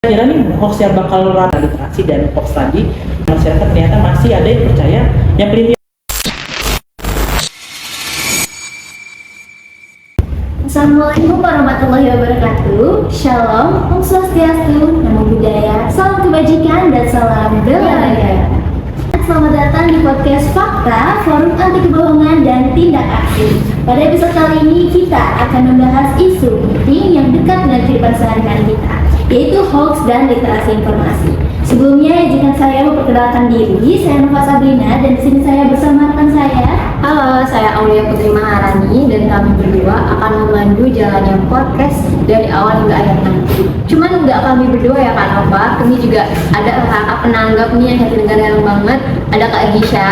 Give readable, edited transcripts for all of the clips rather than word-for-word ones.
kira nih hoax yang bakal rata literasi dan hoax tadi masyarakat ternyata masih ada yang percaya yang prinsip. Assalamualaikum warahmatullahi wabarakatuh. Shalom, Om Swastiastu, Namo Buddhaya, salam kebajikan dan salam bela negara. Selamat datang di podcast Fakta, forum anti kebohongan dan tindak aksi. Pada episode kali ini kita akan membahas isu penting yang dekat dengan kehidupan sehari-hari kita, yaitu hoax dan literasi informasi. Sebelumnya, izinkan saya memperkenalkan diri. Saya Nova Sabrina dan di sini saya bersama rekan saya. Halo, saya Aulia Putri Maharani dan kami berdua akan memandu jalannya podcast dari awal hingga akhir nanti. Cuman nggak kami berdua ya Kak Nova, kami juga ada kakak penanggap nih yang Jatinegara banget. Ada Kak Gisha,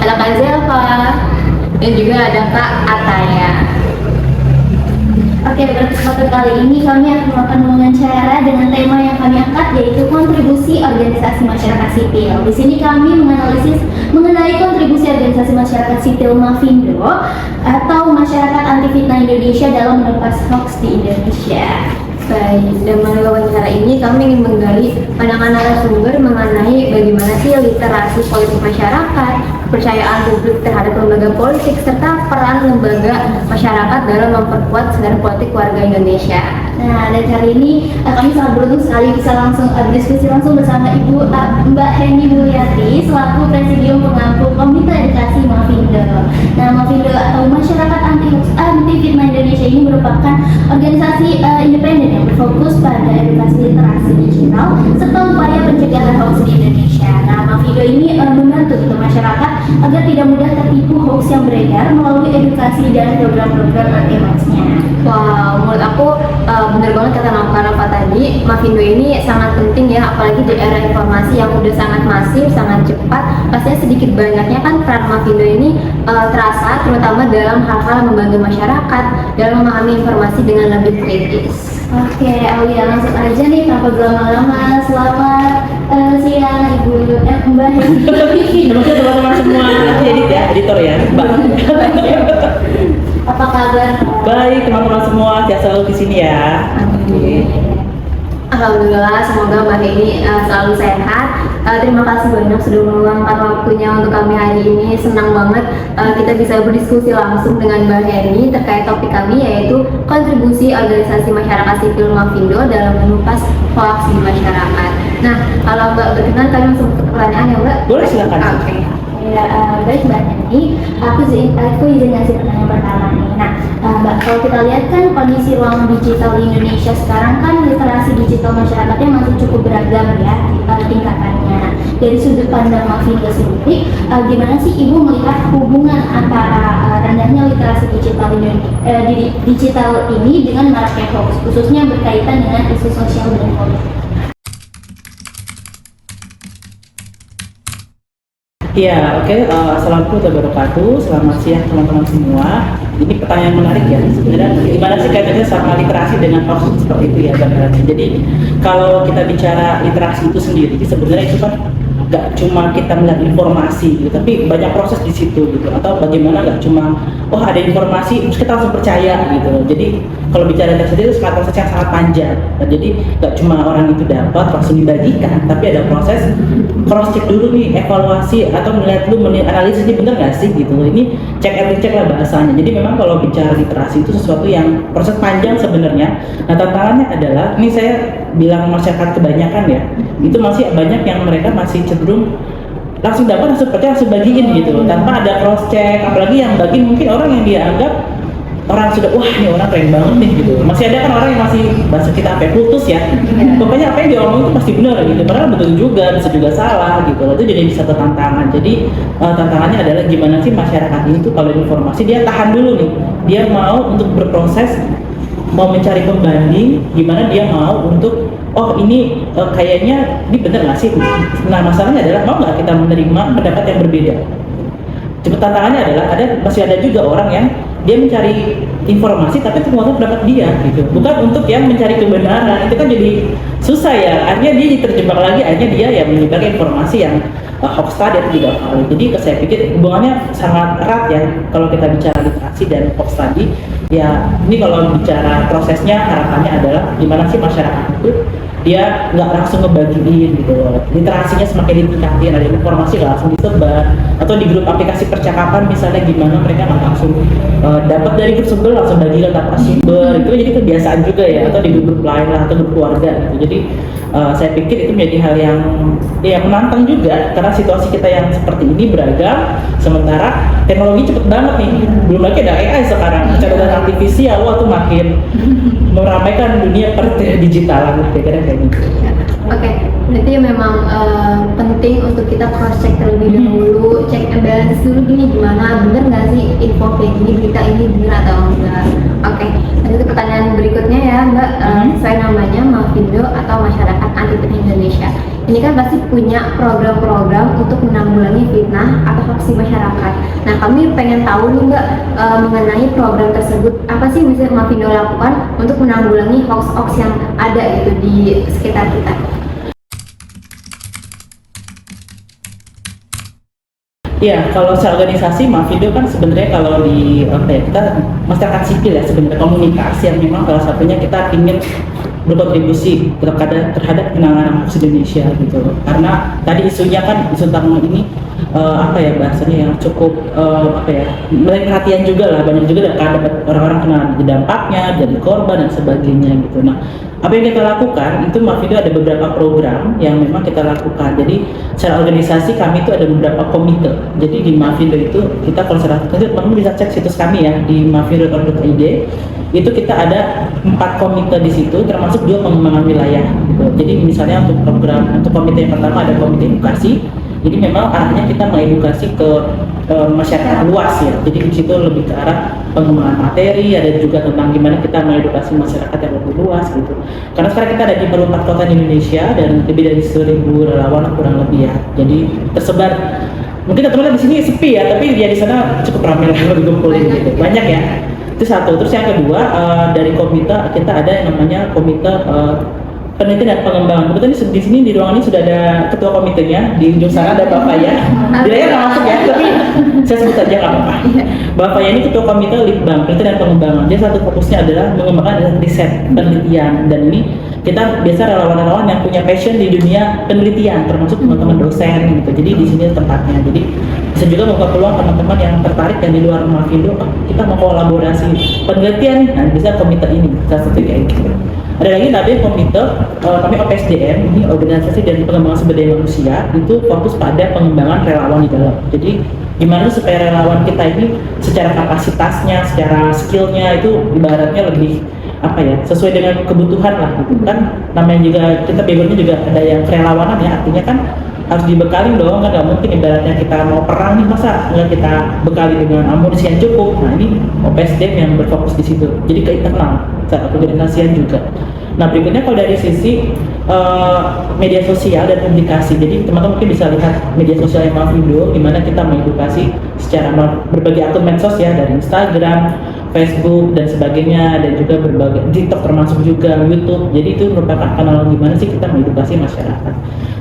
ada Kak Zelva, dan juga ada Kak Ataya. Oke, pada kesempatan kali ini kami akan melakukan wawancara dengan tema yang kami angkat, yaitu kontribusi organisasi masyarakat sipil. Di sini kami menganalisis mengenai kontribusi organisasi masyarakat sipil Mafindo atau Masyarakat Anti Fitnah Indonesia dalam menumpas hoax di Indonesia. Baik, dan melalui wawancara ini kami ingin menggali pandangan narasumber mengenai bagaimana sih literasi politik masyarakat, kepercayaan publik terhadap lembaga politik, serta peran lembaga masyarakat dalam memperkuat kesadaran politik warga Indonesia. Nah, dan kali ini kami sangat beruntung sekali bisa langsung berdiskusi langsung bersama Ibu Mbak Heni Mulyati selaku Presidium Pengampu Komite Edukasi Mafindo. Nah, Mafindo atau Masyarakat Anti Fitnah Indonesia ini merupakan organisasi independen yang berfokus pada edukasi literasi digital serta upaya pencegahan hoax di Indonesia. Nah, Mafindo ini membantu untuk masyarakat agar tidak mudah tertipu hoax yang beredar melalui edukasi dan program-program anti hoaxnya. Wow, menurut aku bener banget kata Nova tadi, Mafindo ini sangat penting ya, apalagi di era informasi yang udah sangat masif, sangat cepat. Pastinya sedikit banyaknya kan peran Mafindo ini terasa, terutama dalam hal-hal membantu masyarakat dalam memahami informasi dengan lebih kritis. Oke, Aulia langsung aja nih tanpa berlama-lama. Selamat siang Ibu Mbak Heni. Terima teman-teman semua, edit ya, editor ya, Mbak. Apa kabar? Baik teman-teman semua, sehat selalu di sini ya. Alhamdulillah, semoga Mbak Heni selalu sehat. Terima kasih banyak sudah meluangkan waktunya untuk kami hari ini. Senang banget kita bisa berdiskusi langsung dengan Mbak Heni terkait topik kami, yaitu kontribusi organisasi masyarakat sipil Mafindo dalam menumpas hoax di masyarakat. Nah, kalau Mbak berkenan, kami langsung ke pertanyaan ya Mbak? Boleh silakan. Oke. Ya, baik Mbak Heni, aku izin ngasih pertanyaan pertama nih. Nah, Mbak, kalau kita lihat kan kondisi ruang digital di Indonesia sekarang kan literasi digital masyarakatnya masih cukup beragam ya tingkatannya. Nah, dari sudut pandang Mafindo sendiri, gimana sih Ibu melihat hubungan antara rendahnya literasi digital ini dengan maraknya hoax, khususnya berkaitan dengan isu sosial dan politik? Ya, oke. Assalamualaikum warahmatullahi wabarakatuh. Selamat siang teman-teman semua. Ini pertanyaan menarik ya. Sebenarnya gimana sih kaitannya sama literasi dengan hoax seperti itu ya, Bang? Jadi kalau kita bicara literasi itu sendiri, sebenarnya itu kan nggak cuma kita melihat informasi gitu, tapi banyak proses di situ gitu. Atau bagaimana nggak cuma ada informasi terus kita langsung percaya gitu. Jadi kalau bicara literasi itu sangat proses yang sangat panjang. Nah, jadi nggak cuma orang itu dapat langsung dibagikan, tapi ada proses cross check dulu nih, evaluasi atau melihat dulu, analisis ini bener nggak sih gitu. Ini cek and recheck lah bahasanya. Jadi memang kalau bicara literasi itu sesuatu yang proses panjang sebenarnya. Nah, tantangannya adalah ini saya bilang masyarakat kebanyakan ya, itu masih banyak yang mereka masih cenderung langsung dapat, langsung percaya, langsung bagiin gitu tanpa ada cross check. Apalagi yang bagi mungkin orang yang dia anggap orang sudah, wah ini orang keren banget nih gitu. Masih ada kan orang yang masih bahasa kita apa putus ya, pokoknya apa yang dia omongin itu pasti benar gitu, padahal betul juga, bisa juga salah gitu. Itu jadi satu tantangan. Jadi tantangannya adalah gimana sih masyarakat ini tuh kalau informasi dia tahan dulu nih, dia mau untuk berproses, mau mencari pembanding, gimana dia mau untuk ini kayaknya ini bener nggak sih. Nah, masalahnya adalah mau nggak kita menerima pendapat yang berbeda. Cuma tantangannya adalah masih ada juga orang yang dia mencari informasi tapi ternyata pendapat dia gitu, bukan untuk yang mencari kebenaran. Itu kan jadi susah ya, akhirnya dia terjebak lagi, akhirnya dia ya menyebarkan informasi yang hoax tadi atau tidak valid. Jadi saya pikir hubungannya sangat erat ya kalau kita bicara literasi dan hoax tadi. Ya ini kalau bicara prosesnya, harapannya adalah gimana sih masyarakat itu dia nggak langsung ngebagiin gitu loh. Literasinya semakin ditingkatin, ada informasi nggak langsung disebar, atau di grup aplikasi percakapan misalnya gimana mereka nggak langsung dapat dari grup sumber langsung bagi ke tanpa sumber, itu jadi kebiasaan juga ya, atau di grup lain lah atau grup keluarga gitu. Jadi saya pikir itu menjadi hal yang menantang juga karena situasi kita yang seperti ini beragam, sementara teknologi cepet banget nih, belum lagi ada AI sekarang, catatan artifisial, wah tuh makin meramaikan dunia digitalan gitu, kira-kira kayak gitu. Oke, berarti ya memang penting untuk kita cross check terlebih dahulu, check and balance dulu gini gimana, bener nggak sih info kayak gini, berita ini bener atau enggak. Oke, lanjut ke pertanyaan berikutnya ya Mbak, sesuai namanya Mafindo atau Masyarakat Anti Fitnah Indonesia. Ini kan pasti punya program-program untuk menanggulangi fitnah atau hoax di masyarakat. Nah, kami pengen tahu nih Mbak mengenai program tersebut, apa sih yang bisa Mafindo lakukan untuk menanggulangi hoax-hoax yang ada gitu di sekitar kita? Ya, kalau secara organisasi, Mafindo kan sebenarnya kalau di kita masyarakat sipil ya, sebenarnya komunitas yang memang salah satunya kita ingin berkontribusi terhadap penanganan hoax Indonesia gitu. Karena tadi isunya kan isu tentang ini bahasanya yang cukup menarik perhatian juga lah, banyak juga kan dapat orang-orang kena dampaknya, jadi korban dan sebagainya gitu. Nah, apa yang kita lakukan itu Mafindo ada beberapa program yang memang kita lakukan. Jadi secara organisasi kami itu ada beberapa komite. Jadi di Mafindo itu kita kalau secara teman-teman bisa cek situs kami ya di mafindo.id. Itu kita ada 4 komite di situ, termasuk juga pengembangan wilayah gitu. Jadi misalnya untuk komite yang pertama ada komite edukasi. Jadi memang arahnya kita mengedukasi ke masyarakat luas ya. Jadi di situ lebih ke arah pengembangan materi, ada juga tentang gimana kita mengedukasi masyarakat yang lebih luas gitu. Karena sekarang kita ada di 44 kota di Indonesia dan lebih dari 1.000 relawan kurang lebih ya. Jadi tersebar. Mungkin teman-teman di sini sepi ya, tapi dia di sana cukup ramai lah berkumpulin gitu. Banyak ya. Itu satu. Terus yang kedua dari komite kita ada yang namanya komite penelitian dan pengembangan. Kebetulan di sini di ruangan ini sudah ada ketua komitenya, di ujung sana ada Bapak ya. Dia nggak masuk ya, tapi saya sebut aja nggak apa-apa. Bapak ya ini ketua komite Litbang penelitian dan pengembangan. Dia satu fokusnya adalah mengembangkan riset penelitian, dan ini kita biasa relawan-relawan yang punya passion di dunia penelitian, termasuk teman-teman dosen gitu. Jadi di sini tempatnya. Jadi bisa juga membuka peluang teman-teman yang tertarik dan di luar Mafindo, kita mau kolaborasi penelitian, nah bisa komite ini, salah satu kayak gitu. Ada lagi tadi komite kami OPSDM, ini organisasi dan pengembangan sumber daya manusia, itu fokus pada pengembangan relawan di dalam. Jadi gimana supaya relawan kita ini secara kapasitasnya, secara skillnya itu ibaratnya lebih sesuai dengan kebutuhan lah gitu kan. Namanya juga kita backgroundnya juga ada yang kerelawanan ya, artinya kan harus dibekali dong, kan nggak mungkin ibaratnya kita mau perang nih masa nggak kita bekali dengan amunisi yang cukup. Nah ini OPSDM yang berfokus di situ, jadi ke internal, keorganisasian juga. Nah berikutnya kalau dari sisi media sosial dan publikasi, jadi teman-teman mungkin bisa lihat media sosial yang Mafindo, di mana kita mengedukasi secara berbagai akun medsos ya, dari Instagram, Facebook dan sebagainya, dan juga berbagai TikTok termasuk juga YouTube. Jadi itu merupakan kanal gimana sih kita mengedukasi masyarakat.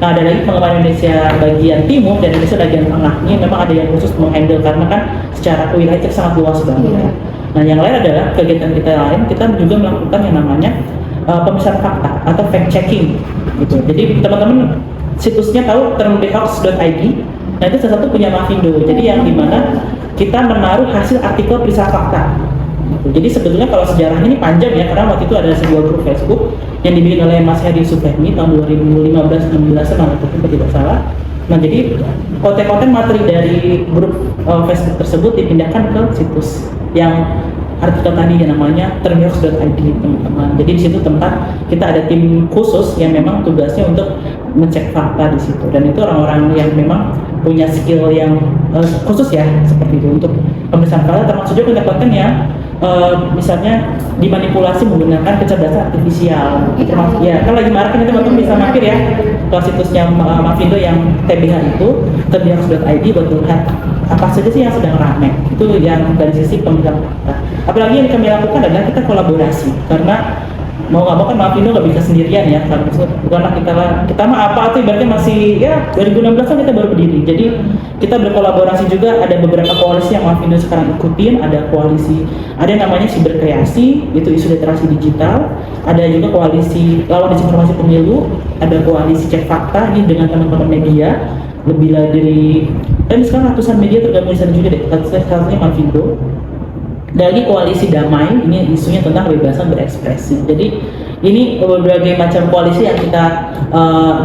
Nah ada lagi pengembangan Indonesia bagian timur dan Indonesia bagian tengah, ini memang ada yang khusus menghandle karena kan secara wilayah itu sangat luas banget. Nah yang lain adalah kegiatan kita lain, kita juga melakukan yang namanya pemeriksaan fakta atau fact checking gitu. Jadi teman-teman situsnya tahu termdehoax.id. Nah itu salah satu punya Mafindo. Jadi yang dimana kita menaruh hasil artikel periksa fakta. Jadi sebetulnya kalau sejarahnya ini panjang ya, karena waktu itu ada sebuah grup Facebook yang dibikin oleh Mas Hedi Sufemi tahun 2015-16 waktu itu tidak salah. Nah jadi konten-konten materi dari grup Facebook tersebut dipindahkan ke situs yang artikel tadi yang namanya termdehoax.id teman-teman. Jadi di situ tempat kita ada tim khusus yang memang tugasnya untuk ngecek fakta di situ, dan itu orang-orang yang memang punya skill yang khusus ya seperti itu untuk pemeriksaan fakta, termasuk juga konten-konten yang misalnya dimanipulasi menggunakan kecerdasan artifisial. Ya kan lagi marak ini, teman-teman bisa mampir ya ke situsnya Mafindo yang TBH itu termdehoax.id buat lihat apa saja sih yang sedang ramai. Itu yang dari sisi pemeriksaan fakta. Apalagi yang kami lakukan adalah kita kolaborasi, karena mau nggak mau kan Mafindo nggak bisa sendirian ya, karena bukanlah kita mah apa tuh ibaratnya masih ya 2016 kan kita baru berdiri, jadi kita berkolaborasi juga, ada beberapa koalisi yang Mafindo sekarang ikutin, ada koalisi, ada yang namanya Siberkreasi, itu isu literasi digital, ada juga koalisi lawan disinformasi pemilu, ada koalisi Cek Fakta ini dengan teman-teman media, lebih dari dan sekarang ratusan media tergabung di sana juga deh, satunya Mafindo. Dan lagi koalisi damai, ini isunya tentang kebebasan berekspresi. Jadi ini berbagai macam koalisi yang kita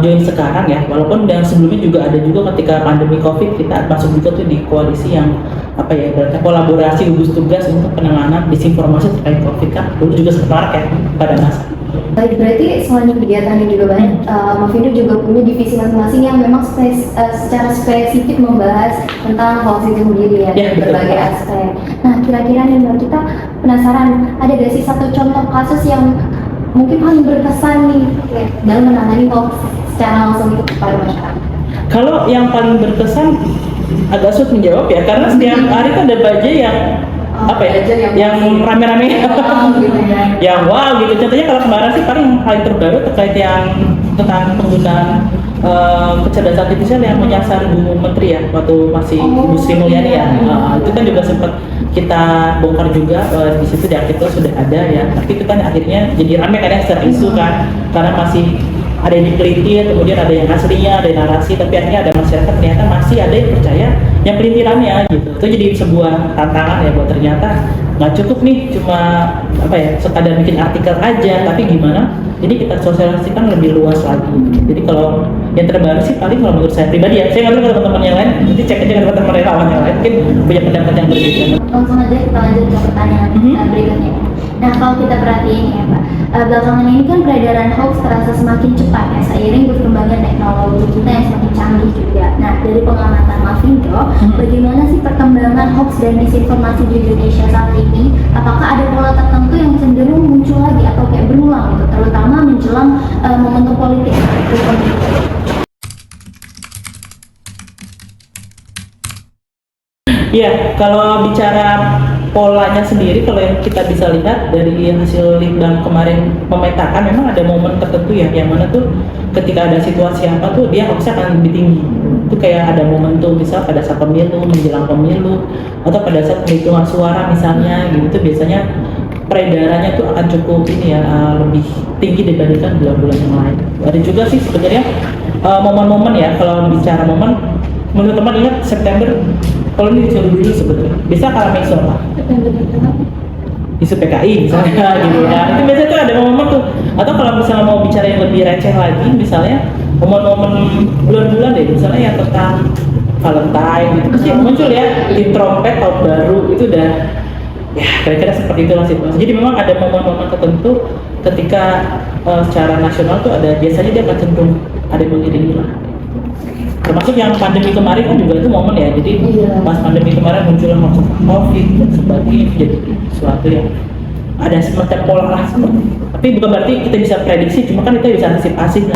join sekarang ya, walaupun yang sebelumnya juga ada juga ketika pandemi COVID kita masuk juga tuh di koalisi yang apa ya, berarti kolaborasi gugus tugas untuk penanganan disinformasi terkait COVID kan, dulu juga sempat ya pada masa. Baik, berarti selain kegiatan yang juga banyak, Mafindo juga punya divisi masing-masing yang memang secara spesifik membahas tentang hoax itu sendiri ya, Ya, betul. berbagai aspek. Nah, kira-kira nih Mbak, kita penasaran, ada gak sih satu contoh kasus yang mungkin paling berkesan nih ya, dalam menangani hoax secara langsung itu kepada masyarakat? Kalau yang paling berkesan agak sulit menjawab ya, karena setiap hari kan ada budget yang apa ya, yang rame-rame gitu ya. yang wow gitu. Contohnya kalau kemarin sih paling hal terbaru terkait yang tentang penggunaan kecerdasan artifisial yang menyasar Bu Menteri ya, waktu masih Bu Sri Mulyani ya. Itu kan juga sempat kita bongkar juga, di situ di artikel sudah ada ya, tapi itu kan akhirnya jadi rame kadang secara isu kan, karena masih ada yang dipelintir, kemudian ada yang aslinya, ada yang narasi, tapi akhirnya ada masyarakat ternyata masih ada yang percaya yang pelintirannya gitu. Itu jadi sebuah tantangan ya, buat ternyata nggak cukup nih cuma apa ya, sekadar bikin artikel aja, tapi gimana jadi kita sosialisasikan lebih luas lagi. Jadi kalau yang terbaru sih paling kalau menurut saya pribadi ya, saya nggak tahu kalau teman-teman yang lain, nanti cek aja dengan teman-teman relawan yang lain, mungkin punya pendapat yang berbeda. Langsung aja kita lanjut ke pertanyaan berikutnya. Nah, kalau kita perhatiin ya Pak, belakangan ini kan peredaran hoax terasa semakin cepat ya, seiring berkembangnya teknologi kita yang semakin canggih juga. Nah, dari pengamatan Mafindo, bagaimana sih perkembangan hoax dan disinformasi di Indonesia saat ini? Apakah ada pola tertentu yang cenderung muncul lagi atau kayak berulang gitu, terutama menjelang momentum politik seperti pemilu? Iya, kalau bicara polanya sendiri, kalau yang kita bisa lihat dari hasil litbang kemarin memetakan, memang ada momen tertentu ya, yang mana tuh ketika ada situasi apa tuh dia hoaxnya akan lebih tinggi. Itu kayak ada momen tuh misal pada saat pemilu, menjelang pemilu, atau pada saat penghitungan suara misalnya gitu, tuh biasanya peredarannya tuh akan cukup ini ya, lebih tinggi dibandingkan bulan-bulan yang lain. Ada juga sih sebenarnya momen-momen ya, kalau bicara momen, menurut teman ingat September, kalau ini disuruh dulu sebetulnya, bisa kalau isu apa? Isu PKI misalnya gitu ya. Itu biasanya tuh ada momen tuh. Atau kalau misalnya mau bicara yang lebih receh lagi, misalnya momen-momen bulan-bulan deh, misalnya yang tentang Valentine gitu, pasti muncul ya di trompet tahun baru, itu udah ya kira-kira seperti itulah situasi. Jadi memang ada momen-momen tertentu ketika secara nasional tuh ada, biasanya dia akan cenderung ada yang mengiringi lah. Termasuk yang pandemi kemarin kan juga itu momen ya, jadi pas pandemi kemarin muncul COVID dan sebagainya, jadi sesuatu yang ada semacam pola lah seperti itu. Tapi bukan berarti kita bisa prediksi, cuma kan kita bisa antisipasi.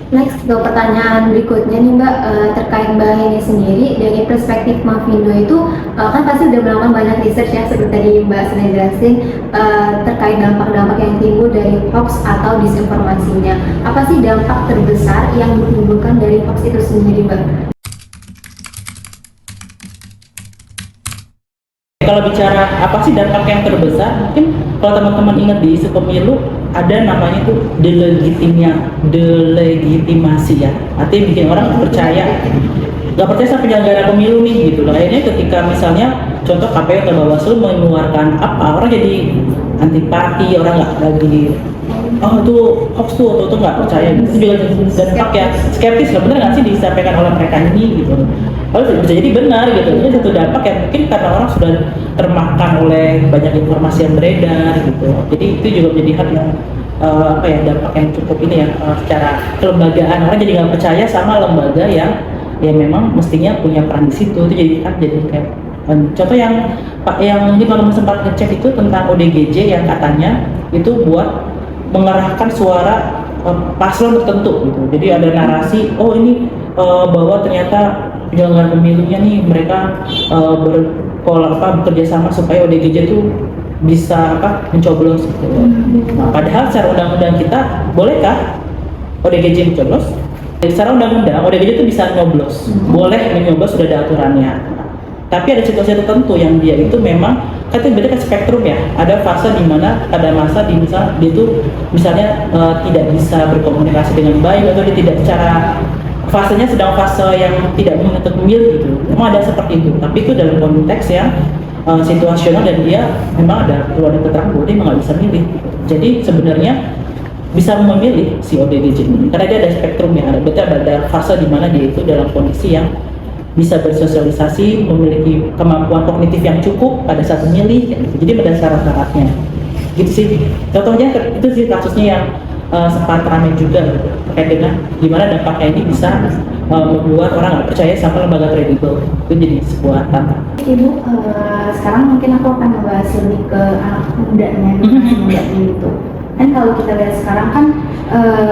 Next ke pertanyaan berikutnya nih Mbak, terkait Mbak Heni sendiri, dari perspektif Mafindo itu kan pasti udah melakukan banyak research ya, seperti tadi Mbak sudah jelasin, terkait dampak-dampak yang timbul dari hoax atau disinformasinya. Apa sih dampak terbesar yang ditimbulkan dari hoax itu sendiri Mbak? Kalau bicara apa sih dampak yang terbesar, mungkin kalau teman-teman ingat di isu pemilu ada namanya tuh delegitimasi ya, artinya bikin orang nggak percaya sama penyelenggara pemilu nih gitu loh. Akhirnya ketika misalnya contoh KPU atau Bawaslu mengeluarkan apa, orang jadi antipati, orang nggak lagi itu hoax tuh atau nggak percaya gitu. Itu juga dampak ya, skeptis lah, bener nggak sih disampaikan oleh mereka ini gitu. Lalu bisa jadi benar gitu. Ini satu dampak yang mungkin karena orang sudah termakan oleh banyak informasi yang beredar gitu. Jadi itu juga menjadi hal yang dampak yang cukup ini ya, secara kelembagaan, orang jadi nggak percaya sama lembaga yang memang mestinya punya peran di situ. Itu jadi kayak contoh yang mungkin kalau sempat ngecek itu tentang ODGJ yang katanya itu buat mengerahkan suara paslon tertentu gitu. Jadi ada narasi, ini bahwa ternyata penyelenggara pemilunya nih mereka bekerja sama supaya ODGJ itu bisa mencoblos gitu. Nah, padahal secara undang-undang kita bolehkah ODGJ mencoblos? Secara undang-undang ODGJ itu bisa nyoblos, boleh menyoblos, sudah ada aturannya. Tapi ada situasi tertentu yang dia itu memang katanya beda kan spektrum ya. Ada fase di mana pada masa dia itu misalnya tidak bisa berkomunikasi dengan baik, atau dia tidak secara fasenya sedang fase yang tidak untuk memilih gitu. Memang ada seperti itu. Tapi itu dalam konteks yang situasional dan dia memang ada keluarga keterangan bahwa dia memang nggak bisa milih. Jadi sebenarnya bisa memilih si ODGJ ini karena dia ada spektrumnya. Ada fase di mana dia itu dalam kondisi yang bisa bersosialisasi, memiliki kemampuan kognitif yang cukup pada saat memilih, gitu. Jadi ada syarat-syaratnya. Gitu sih. Contohnya itu sih kasusnya yang sempat ramai juga gitu, terkait dengan gimana dampaknya ini bisa membuat orang nggak percaya sama lembaga kredibel. Itu jadi sebuah tantangan. Ibu, sekarang mungkin aku akan membahas lebih ke anak mudanya, generasi muda gitu. Kan kalau kita lihat sekarang kan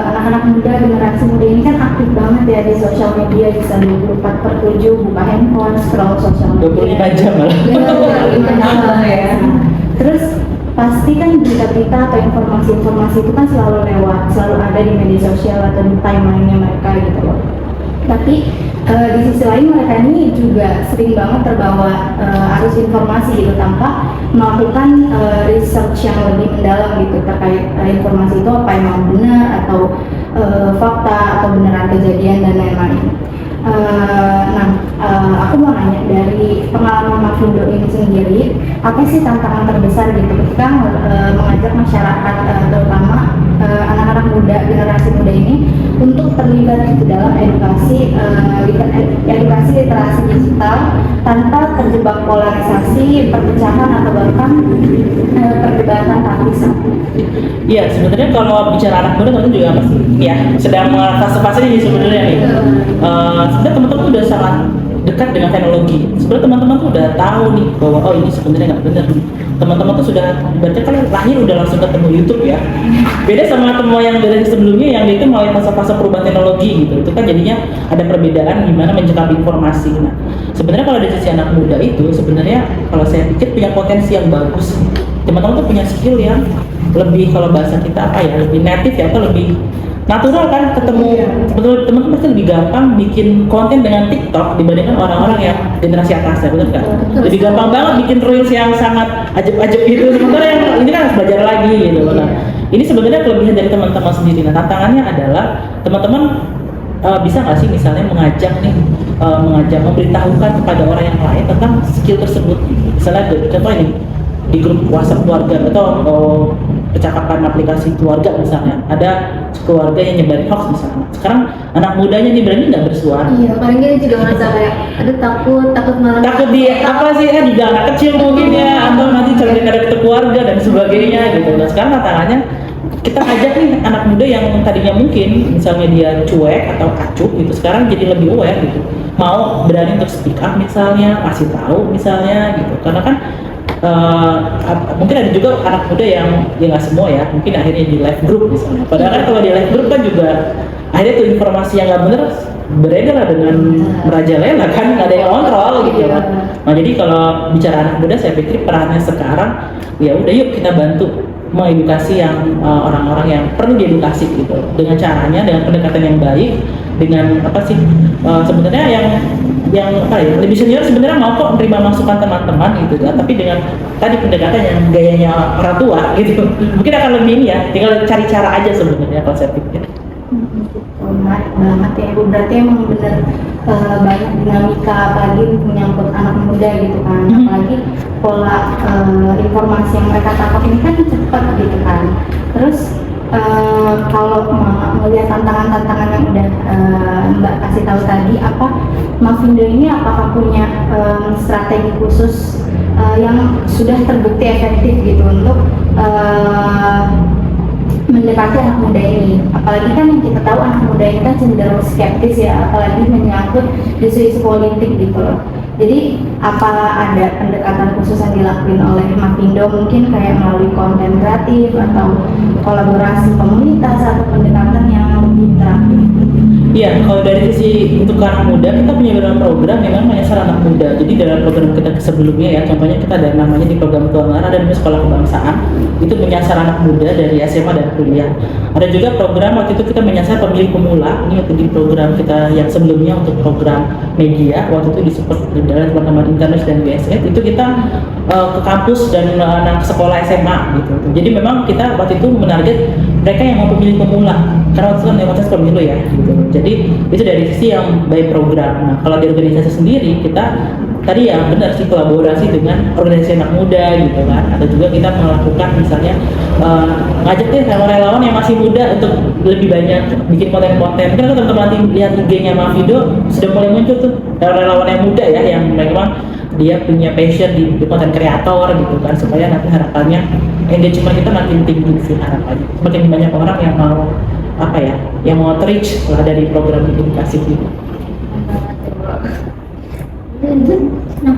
anak-anak muda, generasi muda ini kan aktif banget ya di sosial media, bisa 24/7 buka handphone, scroll sosial media 25 jam malah. 25 jam ya. Terus pasti kan berita-berita atau informasi-informasi itu kan selalu lewat, selalu ada di media sosial atau di timeline-nya mereka gitu loh. Tapi di sisi lain mereka ini juga sering banget terbawa arus informasi gitu tanpa melakukan research yang lebih mendalam gitu terkait informasi itu apa yang benar atau fakta atau beneran kejadian dan lain-lain. Aku mau nanya dari pengalaman Mafindo ini sendiri, apa sih tantangan terbesar gitu ketika mengajak masyarakat terutama anak-anak muda, generasi muda ini untuk terlibat di dalam edukasi literasi digital tanpa terjebak polarisasi, perpecahan atau bahkan perdebatan taktis. Iya, sebenarnya kalau bicara anak muda teman-teman juga pasti ya sedang fase-fase ini sebenarnya nih. Sebenarnya teman-teman udah sangat dekat dengan teknologi. Sebenarnya teman-teman tuh udah tahu nih bahwa oh ini sebenarnya nggak benar. Teman-teman tuh sudah berarti kan lahir udah langsung ketemu YouTube ya. Beda sama teman yang dari sebelumnya yang itu mulai fase-fase perubahan teknologi gitu. Itu kan jadinya ada perbedaan gimana menyikapi informasi. Nah, sebenarnya kalau dari sisi anak muda itu sebenarnya kalau saya pikir punya potensi yang bagus. Teman-teman tuh punya skill yang lebih, kalau bahasa kita apa ya, lebih native ya, atau lebih natural kan, ketemu betul. Teman-teman pasti lebih gampang bikin konten dengan TikTok dibandingkan orang-orang yang generasi atas ya, betul kan? Lebih gampang banget bikin reels yang sangat ajeb-ajeb gitu, sementara yang ini kan harus belajar lagi gitu. Nah, ini sebenarnya kelebihan dari teman-teman sendiri. Nah, tantangannya adalah teman-teman bisa nggak sih misalnya mengajak memberitahukan kepada orang yang lain tentang skill tersebut. Misalnya contoh ini di grup WhatsApp keluarga atau percakapan aplikasi keluarga misalnya, ada keluarga yang nyebarin hoax misalnya. Sekarang anak mudanya nih berani nggak bersuara? Iya, paling dia juga merasa kayak aduh takut malah Takut dia apa sih juga anak kecil mungkin ya, atau nanti cerita ada ke keluarga dan sebagainya gitu. Nah sekarang tantangannya kita ajak nih anak muda yang tadinya mungkin misalnya dia cuek atau acuh gitu, sekarang jadi lebih aware gitu, mau berani untuk speak up misalnya, kasih tahu misalnya gitu. Karena kan mungkin ada juga anak muda yang ya nggak semua ya, mungkin akhirnya di live group misalnya. Padahal kan kalau di live group kan juga akhirnya tuh informasi yang nggak bener beredar lah dengan merajalela kan, nggak ada yang kontrol gitu kan. Nah jadi kalau bicara anak muda, saya pikir perannya sekarang ya udah yuk kita bantu mengedukasi yang orang-orang yang perlu diedukasi gitu, dengan caranya, dengan pendekatan yang baik, dengan apa sih sebenarnya yang apa ya, lebih senior sebenarnya mau kok menerima masukan teman-teman gitu ya, tapi dengan tadi pendekatan yang gayanya orang tua gitu mungkin akan lebih ini ya, tinggal cari cara aja sebenarnya kalau saya pikir. Menarik banget ya Ibu, berarti emang bener banyak dinamika apalagi menyangkut anak muda gitu kan, apalagi pola informasi yang mereka tangkap ini kan cepat gitu kan. Terus kalau melihat tantangan-tantangan yang udah Mbak kasih tahu tadi, apa Mafindo ini apakah punya strategi khusus yang sudah terbukti efektif gitu untuk mendekati anak muda ini? Apalagi kan yang kita tahu anak muda ini kan cenderung skeptis ya, apalagi menyangkut isu-isu politik gitu loh. Jadi apa ada pendekatan khusus yang dilakukan oleh Mafindo, mungkin kayak melalui konten kreatif atau kolaborasi komunitas atau pendekatan yang lebih terakhir? Iya, kalau dari sisi untuk anak muda, kita punya beberapa program yang memang menyasar anak muda. Jadi dalam program kita sebelumnya ya, contohnya kita ada namanya di program Tuangan, ada di sekolah kebangsaan, itu menyasar anak muda dari SMA dan kuliah. Ada juga program waktu itu kita menyasar pemilih pemula, ini waktu di program kita yang sebelumnya untuk program media, waktu itu disupport dari teman-teman Internet dan BSF, itu kita ke kampus dan anak sekolah SMA gitu. Jadi memang kita waktu itu menarget mereka yang mau pemilih pemula, karena waktu itu kan proses pemilu ya gitu. Jadi itu dari sisi yang by program. Nah kalau di organisasi sendiri kita tadi ya benar sih kolaborasi dengan organisasi anak muda gitu kan. Atau juga kita melakukan misalnya ngajak deh relawan yang masih muda untuk lebih banyak bikin konten-konten. Kan teman-teman nanti lihat IG-nya Mafindo sudah mulai muncul tuh relawan yang muda ya yang memang dia punya passion di konten kreator gitu kan, supaya nanti harapannya engagement kita makin tinggi sih harapannya, makin banyak orang yang mau apa ya, yang mau reach lah dari program edukasi ini. Nah,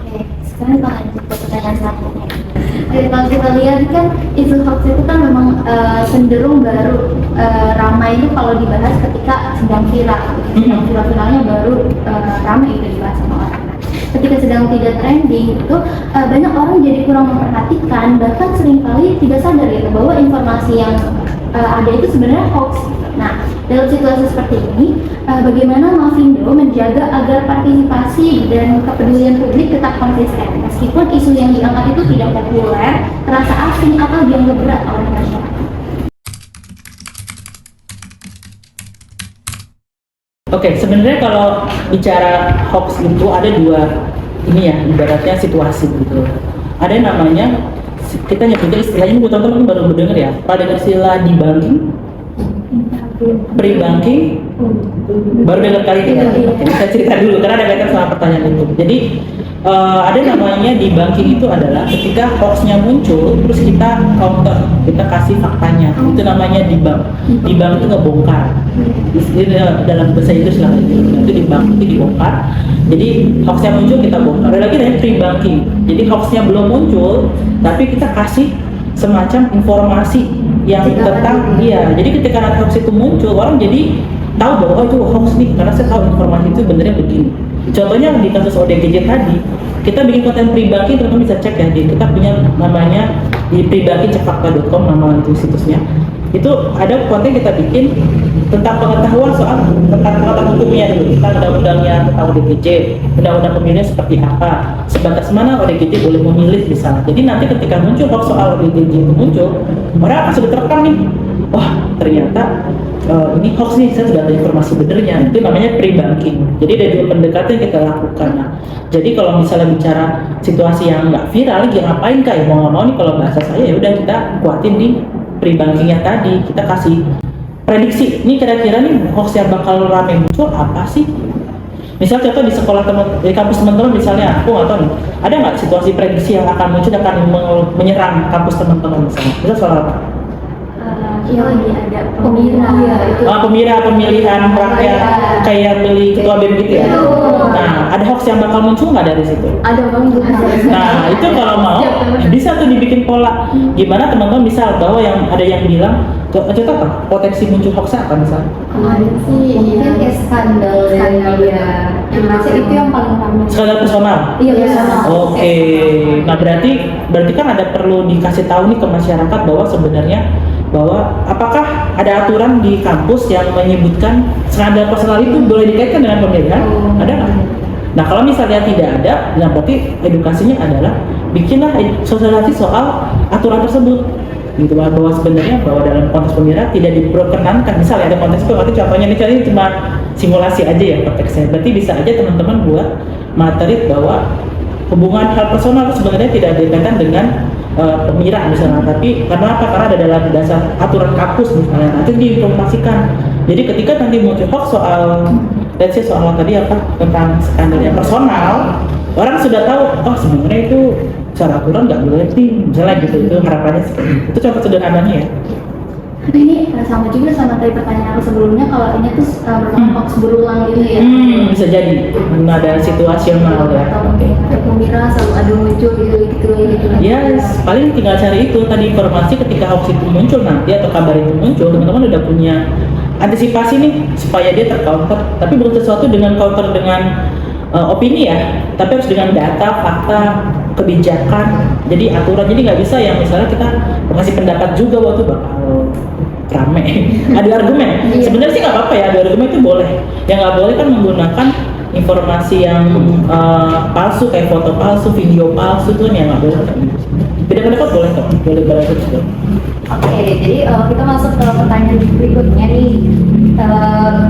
oke. Sekarang lanjut ke pertanyaan selanjutnya. Kalau kita lihat kan isu hoax itu kan memang cenderung baru ramai itu kalau dibahas ketika sedang viral. Sedang viral-viralnya baru ramai itu dibahas sama orang. Ketika sedang tidak trending itu banyak orang jadi kurang memperhatikan, bahkan seringkali tidak sadar ya bahwa informasi yang ada itu sebenarnya hoax. Nah, dalam situasi seperti ini, bagaimana Mafindo menjaga agar partisipasi dan kepedulian publik tetap konsisten meskipun isu yang diangkat itu tidak populer, terasa asing atau dianggap berat oleh masyarakat? Oke, sebenarnya kalau bicara hoax itu ada dua ini ya, ibaratnya situasi gitu. Ada yang namanya kita nyebutnya istilahnya buat teman-teman baru mendengar ya. Pada istilah debunking, pre-banking, baru dengar kali ini ya. Oke, saya cerita dulu karena ada kaitan sama pertanyaan itu. Jadi ada namanya debunking itu adalah ketika hoaxnya muncul terus kita counter, kita kasih faktanya, itu namanya debunk. Debunk itu ngebongkar. Dalam bahasa Inggris lah itu debunk, itu dibongkar. Jadi hoaxnya muncul kita bongkar. Ada lagi namanya pre-banking. Jadi hoaxnya belum muncul tapi kita kasih semacam informasi yang tentang dia. Jadi ketika nanti hoax itu muncul, orang jadi tahu bahwa oh, itu hoax nih karena saya tahu informasi itu benernya begini. Contohnya di kasus ODGJ tadi, kita bikin konten pre-banking, teman-teman bisa cek ya, kita punya namanya di pre-banking.cekfakta.com nama itu situsnya. Itu ada konten kita bikin tentang pengetahuan soal tentang pengetahuan hukumnya dulu, tentang undang-undangnya tentang ODGJ, undang-undang pemilihnya seperti apa, sebatas mana ODGJ boleh memilih misalnya. Jadi nanti ketika muncul hoax soal ODGJ itu muncul, orang akan sudah terekam nih, wah ternyata ini hoax nih, saya sudah ada informasi benernya. Itu namanya pre-banking. Jadi ada dua pendekatan yang kita lakukan. Nah, jadi kalau misalnya bicara situasi yang nggak viral, ya ngapain kak? Ya mau nggak mau nih kalau bahasa saya ya udah kita kuatin di pre-bankingnya tadi, kita kasih prediksi. Ini kira-kira nih hoax yang bakal rame muncul apa sih? Misal contoh di sekolah di kampus teman-teman misalnya, aku nggak tahu nih, ada nggak situasi prediksi yang akan muncul akan menyerang kampus teman-teman misalnya? Misal soal apa? Iya lagi ada pemilihan itu. Pemilihan rakyat kayak milih ketua BEM gitu ya. Nah, ada hoax yang bakal muncul nggak dari situ? Ada banget. Nah, itu kalau mau bisa tuh dibikin pola. Gimana teman-teman misal bahwa yang ada yang bilang contoh apa? Potensi muncul hoax apa misalnya? Kemarin sih mungkin kayak skandal ya. Indonesia itu yang paling ramai. Skandal personal. Iya personal. Oke. Nah, berarti kan ada perlu dikasih tahu nih ke masyarakat bahwa sebenarnya bahwa apakah ada aturan di kampus yang menyebutkan skandal personal itu boleh dikaitkan dengan pemilihan? Ada nggak? Nah kalau misalnya tidak ada, nah berarti edukasinya adalah bikinlah sosialisasi soal aturan tersebut, gitu bahwa sebenarnya bahwa dalam konteks pemilihan tidak diperkenankan. Misalnya ada konteks itu, berarti contohnya ini cuma simulasi aja ya konteksnya. Berarti bisa aja teman-teman buat materi bahwa hubungan hal personal itu sebenarnya tidak dikaitkan dengan pemira misalnya, tapi karena apa? Karena ada dalam dasar aturan kampus misalnya, nanti diinformasikan. Jadi ketika nanti muncul hoax soal, let's say soal tadi apa tentang skandal yang personal, orang sudah tahu, oh sebenarnya itu secara aturan nggak boleh nih, misalnya gitu. Itu harapannya seperti itu. Itu contoh sederhananya ya. Tapi ini sama juga sama tadi pertanyaan sebelumnya, kalau ini tuh merupakan hoax berulang gitu ya. Bisa jadi ada situasional ya. Oke. Mira selalu ada muncul gitu. Yes, paling tinggal cari itu tadi informasi ketika hoax itu muncul nanti atau kabar itu muncul, teman-teman udah punya antisipasi nih supaya dia tercounter. Tapi bukan sesuatu dengan counter dengan opini ya, tapi harus dengan data, fakta, kebijakan. Jadi aturan. Jadi nggak bisa yang misalnya kita mengasih pendapat juga waktu bakal rame adu argumen. Iya. Sebenarnya sih nggak apa-apa ya, adu argumen itu boleh. Yang nggak boleh kan menggunakan informasi yang palsu, kayak foto palsu, video palsu, tuh yang nggak boleh. Beda pendapat boleh kok, boleh banget juga. Oke, jadi kita masuk ke pertanyaan berikutnya nih.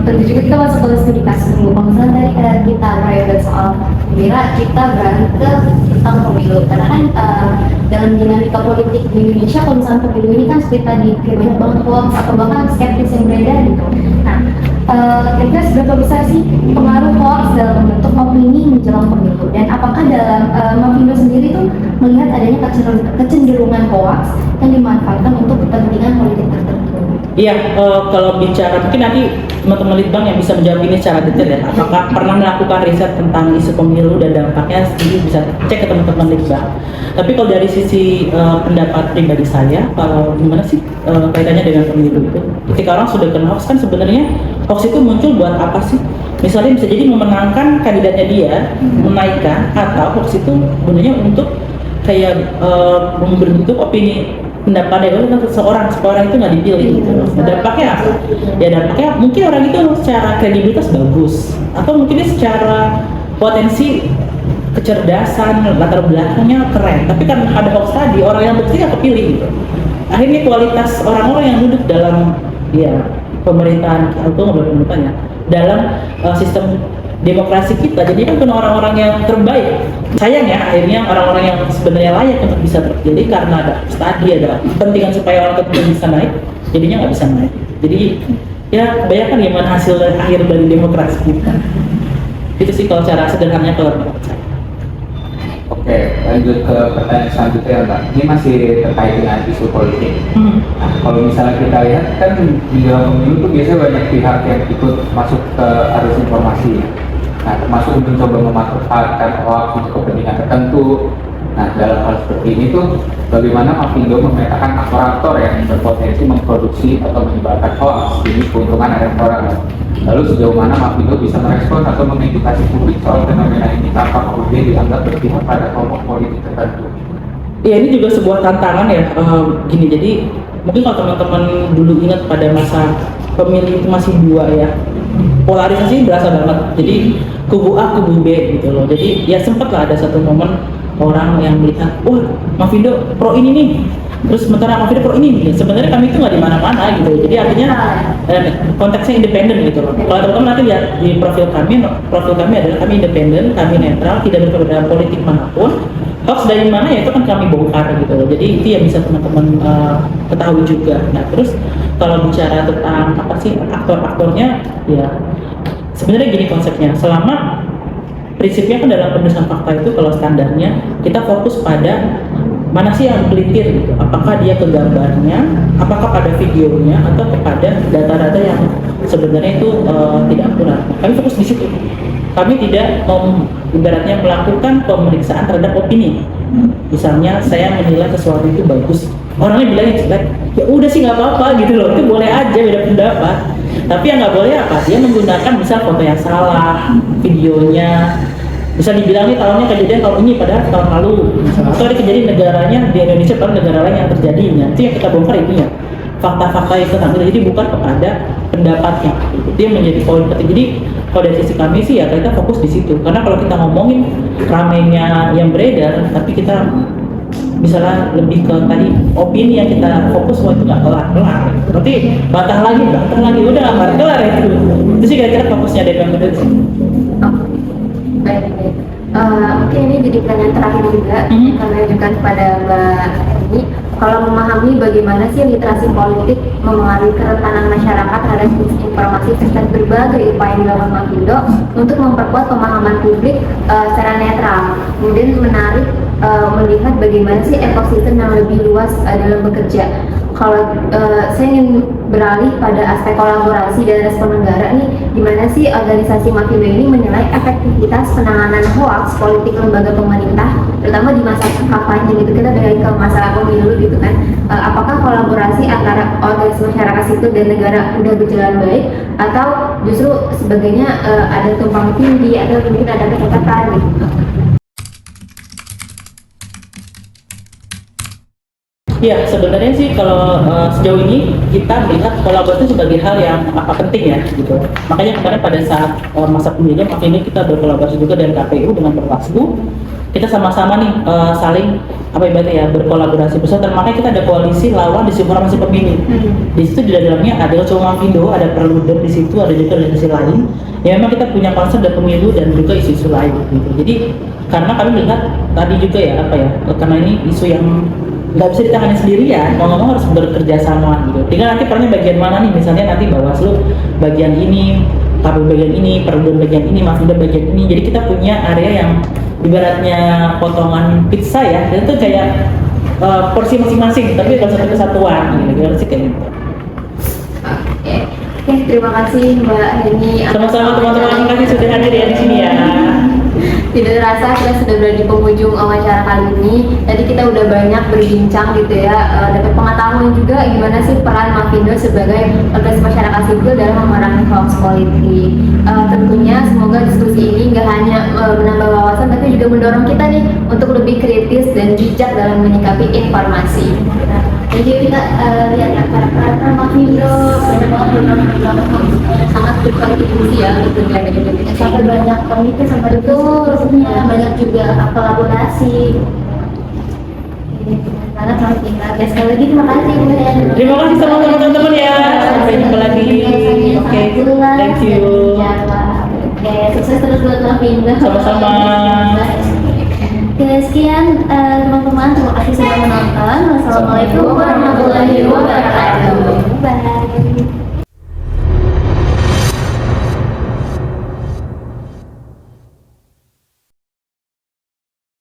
Tentu juga kita masuk ke studi kasus dulu. Kalau misalnya tadi kita belajar soal Mira, kita beralih ke tentang pemilu. Karena kan dalam dinamika politik di Indonesia, kalau misalnya pemilu ini kan seperti tadi kayak banyak banget hoax atau bahkan skeptis yang beredar gitu. Nah, kira-kira seberapa besar sih pengaruh hoax dalam membentuk opini menjelang pemilu? Dan apakah dalam Mavindo sendiri tuh melihat adanya kecenderungan hoax yang dimanfaatkan untuk kepentingan politik tertentu? Iya, kalau bicara mungkin nanti teman-teman Litbang yang bisa menjawab ini secara detail ya. Apakah pernah melakukan riset tentang isu pemilu dan dampaknya, jadi bisa cek ke teman-teman Litbang. Tapi kalau dari sisi pendapat pribadi saya, kalau gimana sih kaitannya dengan pemilu itu? Ketika orang sudah kena hoax kan sebenarnya hoax itu muncul buat apa sih? Misalnya bisa jadi memenangkan kandidatnya dia, menaikkan, atau hoax itu gunanya untuk kayak membentuk opini pendapatnya itu kan seorang itu nggak dipilih gitu. Dampaknya apa? Ya dampaknya mungkin orang itu secara kredibilitas bagus, atau mungkin dia secara potensi kecerdasan latar belakangnya keren, tapi kan ada hoax tadi orang yang betul nggak kepilih gitu. Akhirnya kualitas orang-orang yang duduk dalam ya pemerintahan atau pemerintahan ya dalam sistem demokrasi kita, jadi kan orang-orang yang terbaik. Sayang ya, akhirnya orang-orang yang sebenarnya layak untuk bisa terpilih karena ada studi, ada kepentingan supaya orang terpilih bisa naik, jadinya nggak bisa naik. Jadi ya bayangkan gimana hasil akhir dari demokrasi kita. Itu sih kalau cara sederhananya kalau menurut saya. Oke, lanjut ke pertanyaan selanjutnya Mbak. Ini masih terkait dengan isu politik. Nah, kalau misalnya kita lihat kan di dalam pemilu tuh biasanya banyak pihak yang ikut masuk ke arus informasi. Nah, termasuk mencoba memanfaatkan hoax untuk kepentingan tertentu. Nah, dalam hal seperti ini tuh bagaimana Mavindo memetakan aktor-aktor yang berpotensi memproduksi atau menyebarkan hoax demi keuntungan elektoral. Lalu sejauh mana Mavindo bisa merespon atau mengedukasi publik soal fenomena ini tanpa kemudian dianggap berpihak pada kelompok politik tertentu? Ya ini juga sebuah tantangan ya. Gini, jadi mungkin kalau teman-teman dulu ingat pada masa pemilih itu masih dua ya, polarisasi berasa banget. Jadi kubu A, kubu B gitu loh. Jadi ya sempat lah ada satu momen orang yang melihat, wah Mavindo pro ini nih, terus sementara Mavindo pro ini nih. Sebenarnya kami itu nggak di mana-mana gitu. Jadi artinya konteksnya independen gitu loh. Kalau teman-teman nanti lihat di profil kami adalah kami independen, kami netral, tidak berperbedaan politik manapun. Hoax dari mana ya itu kan kami bongkar gitu loh. Jadi itu yang bisa teman-teman ketahui juga. Nah terus kalau bicara tentang apa sih aktor-aktornya, ya sebenarnya gini konsepnya. Selama prinsipnya kan dalam penulisan fakta itu kalau standarnya kita fokus pada mana sih yang pelintir gitu. Apakah dia ke gambarnya, apakah pada videonya, atau kepada data-data yang sebenarnya itu tidak akurat. Kami fokus di situ. Kami tidak ibaratnya melakukan pemeriksaan terhadap opini. Misalnya saya menilai sesuatu itu bagus, orangnya bilang jelek, ya udah sih nggak apa-apa gitu loh, itu boleh aja beda pendapat. Tapi yang nggak boleh apa? Dia menggunakan misal foto yang salah, videonya, bisa dibilang nih tahunnya kejadian tahun ini padahal tahun lalu, atau ada kejadian negaranya di Indonesia pada negara lain yang terjadinya. Itu yang kita bongkar intinya. Fakta-fakta itu tentang itu, jadi bukan kepada pendapatnya. Itu yang menjadi poin penting. Jadi kalau dari sisi kami sih ya kita fokus di situ. Karena kalau kita ngomongin ramainya yang beredar, tapi kita misalnya lebih ke tadi opini yang kita fokus, wah itu nggak kelar-kelar. Berarti bantah lagi, udah nggak kelar ya itu. Itu sih kira-kira fokusnya dari Bang Bedut. Baik. Oke, ini jadi pertanyaan terakhir juga kami ajukan kepada Mbak Eni. Kalau memahami bagaimana sih literasi politik memengaruhi kerentanan masyarakat terhadap informasi serta berbagai upaya dilakukan Mavindo untuk memperkuat pemahaman publik secara netral. Kemudian menarik melihat bagaimana sih ekosistem yang lebih luas dalam bekerja. kalau saya ingin beralih pada aspek kolaborasi dan respon negara nih, gimana sih organisasi Mafindo ini menilai efektivitas penanganan hoaks politik lembaga pemerintah, terutama di masa kampanye gitu, kita balik ke masa pemilu gitu kan. Apakah kolaborasi antara organisasi masyarakat sipil dan negara udah berjalan baik, atau justru sebagainya ada tumpang tindih atau mungkin ada kecacatan gitu? Ya, sebenarnya sih kalau sejauh ini kita melihat kolaborasi sebagai hal yang penting ya gitu. Makanya kemarin pada saat masa pemilu ini kita berkolaborasi juga dengan KPU dengan Bawaslu. Kita sama-sama nih saling berkolaborasi bersama. Makanya kita ada koalisi lawan disinformasi pemilu. Di situ di dalamnya ada Cuma Mafindo, ada Perludem di situ, ada juga organisasi lain. Ya memang kita punya konsep dan pemilu dan juga isu-isu lain gitu. Jadi karena kami melihat tadi juga karena ini isu yang nggak bisa ditangani sendirian, mau ngomong harus bekerja sama gitu. Tinggal nanti perannya bagian mana nih, misalnya nanti Bawaslu bagian ini, KPU bagian ini, Perludem bagian ini, Mafindo bagian ini. Jadi kita punya area yang ibaratnya potongan pizza ya, itu kayak porsi masing-masing, tapi kalau satu kesatuan gitu, sih kayak gitu. Oke, terima kasih Mbak Heni. Sama-sama teman-teman, terima kasih sudah hadir ya di sini ya. Tidak terasa kita sudah berada di penghujung wawancara kali ini. Tadi kita udah banyak berbincang gitu ya, dapat pengetahuan juga gimana sih peran Mafindo sebagai organisasi masyarakat sipil dalam memerangi hoax politik. Tentunya semoga diskusi ini nggak hanya menambah wawasan, tapi juga mendorong kita nih untuk lebih kritis dan bijak dalam menyikapi informasi. Jadi kita lihat ya para Mafindo banyak banget program-program Sangat berkontribusi ya untuk negara-negara. sampai banyak komite sampai itu banyak juga kolaborasi. Karena kami tinggal. Sekali lagi terima kasih Bu Hen. Terima kasih sama teman-teman ya. Sampai jumpa lagi. Oke, thank you. Oke, sukses terus buat Mafindo. Sama-sama. Oke, sekian teman-teman, terima kasih sudah menonton. Wassalamualaikum warahmatullahi